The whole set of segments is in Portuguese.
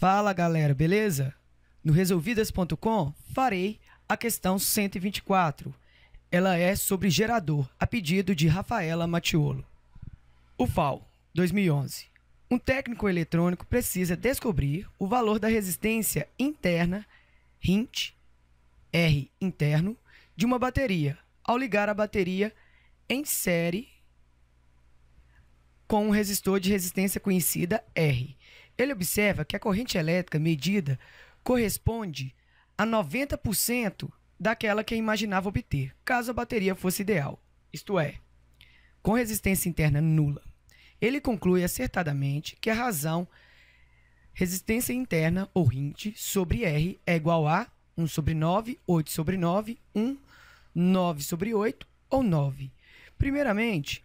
Fala galera, beleza? No resolvidas.com farei a questão 124. Ela é sobre gerador, a pedido de Rafaela Matiolo. UFAL, 2011. Um técnico eletrônico precisa descobrir o valor da resistência interna, RINT, R interno, de uma bateria, ao ligar a bateria em série com um resistor de resistência conhecida R. Ele observa que a corrente elétrica medida corresponde a 90% daquela que imaginava obter, caso a bateria fosse ideal, isto é, com resistência interna nula. Ele conclui acertadamente que a razão resistência interna, ou RINT, sobre R é igual a 1 sobre 9, 8 sobre 9, 1, 9 sobre 8 ou 9. Primeiramente,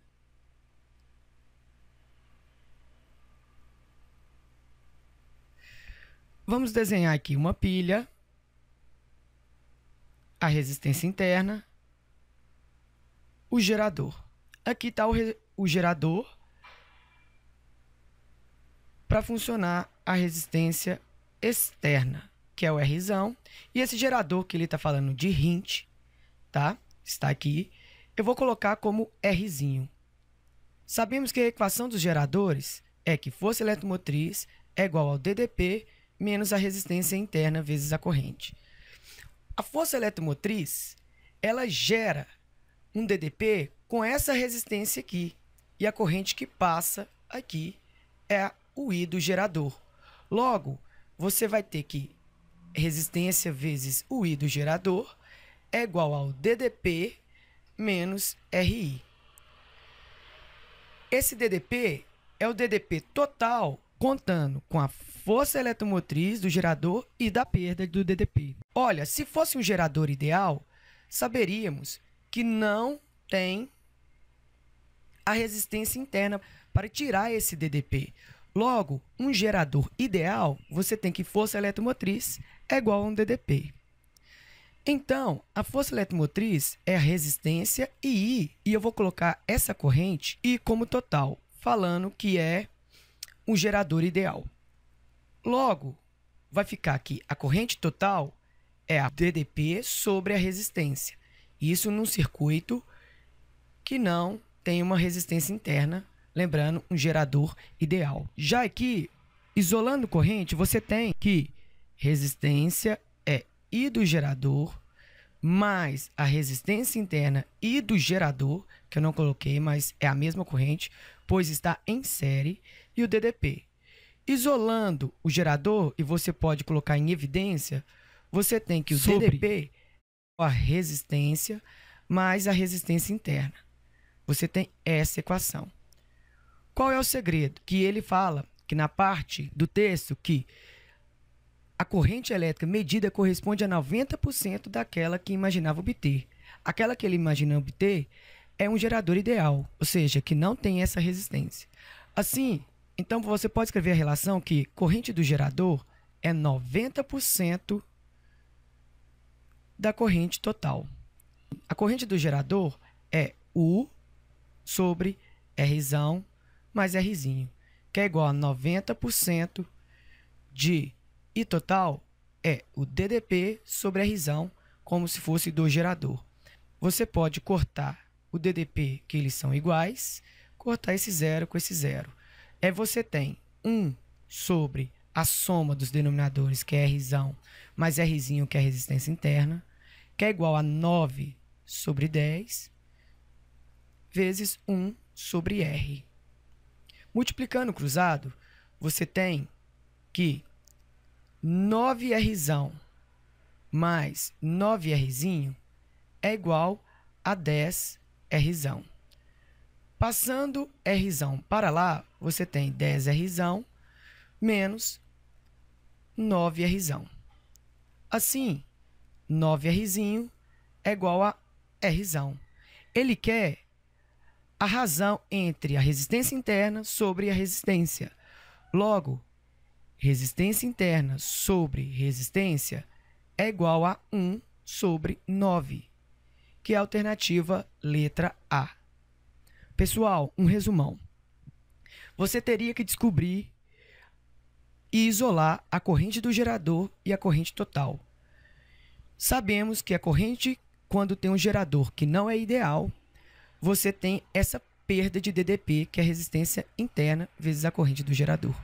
vamos desenhar aqui uma pilha, a resistência interna, o gerador. Aqui está o gerador para funcionar a resistência externa, que é o Rzão. E esse gerador que ele está falando de RINT, tá? Está aqui. Eu vou colocar como Rzinho. Sabemos que a equação dos geradores é que força eletromotriz é igual ao DDP menos a resistência interna vezes a corrente. A força eletromotriz, ela gera um DDP com essa resistência aqui. E a corrente que passa aqui é o I do gerador. Logo, você vai ter que resistência vezes o I do gerador é igual ao DDP menos RI. Esse DDP é o DDP total contando com a força eletromotriz do gerador e da perda do DDP. Olha, se fosse um gerador ideal, saberíamos que não tem a resistência interna para tirar esse DDP. Logo, um gerador ideal, você tem que força eletromotriz é igual a um DDP. Então, a força eletromotriz é a resistência e I, e eu vou colocar essa corrente I como total, falando que é um gerador ideal. Logo, vai ficar aqui a corrente total é a DDP sobre a resistência. Isso num circuito que não tem uma resistência interna, lembrando, um gerador ideal. Já aqui, isolando corrente, você tem que resistência é I do gerador mais a resistência interna I do gerador, que eu não coloquei, mas é a mesma corrente, pois está em série, e o DDP. Isolando o gerador, e você pode colocar em evidência, você tem que o DDP é a resistência mais a resistência interna. Você tem essa equação. Qual é o segredo? Que ele fala que na parte do texto que a corrente elétrica medida corresponde a 90% daquela que imaginava obter. Aquela que ele imagina obter é um gerador ideal, ou seja, que não tem essa resistência. Assim, então você pode escrever a relação que corrente do gerador é 90% da corrente total. A corrente do gerador é U sobre Rzão mais Rzinho, que é igual a 90% de I total é o DDP sobre Rzão, como se fosse do gerador. Você pode cortar o DDP, que eles são iguais, cortar esse zero com esse zero. Você tem 1 sobre a soma dos denominadores, que é Rzão, mais Rzinho, que é a resistência interna, que é igual a 9 sobre 10, vezes 1 sobre R. Multiplicando cruzado, você tem que 9Rzão mais 9Rzinho é igual a 10Rzão. Passando Rzão para lá, você tem 10Rzão menos 9Rzão. Assim, 9Rzinho é igual a Rzão. Ele quer a razão entre a resistência interna sobre a resistência. Logo, resistência interna sobre resistência é igual a 1 sobre 9, que é a alternativa letra A. Pessoal, um resumão. Você teria que descobrir e isolar a corrente do gerador e a corrente total. Sabemos que a corrente, quando tem um gerador que não é ideal, você tem essa perda de DDP, que é a resistência interna vezes a corrente do gerador.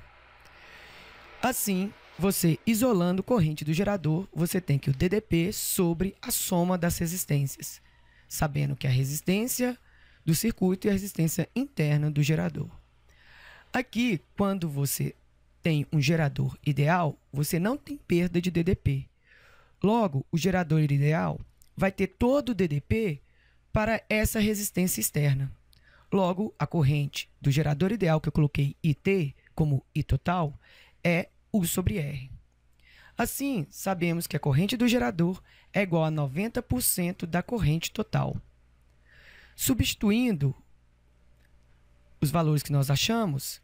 Assim, você isolando a corrente do gerador, você tem que o DDP sobre a soma das resistências, sabendo que a resistência do circuito e a resistência interna do gerador. Aqui, quando você tem um gerador ideal, você não tem perda de DDP. Logo, o gerador ideal vai ter todo o DDP para essa resistência externa. Logo, a corrente do gerador ideal, que eu coloquei IT como I total, é U sobre R. Assim, sabemos que a corrente do gerador é igual a 90% da corrente total. Substituindo os valores que nós achamos,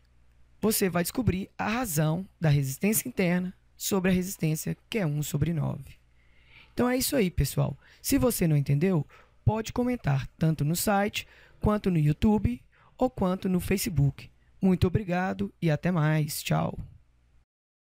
você vai descobrir a razão da resistência interna sobre a resistência, que é 1 sobre 9. Então é isso aí, pessoal. Se você não entendeu, pode comentar tanto no site, quanto no YouTube ou quanto no Facebook. Muito obrigado e até mais. Tchau.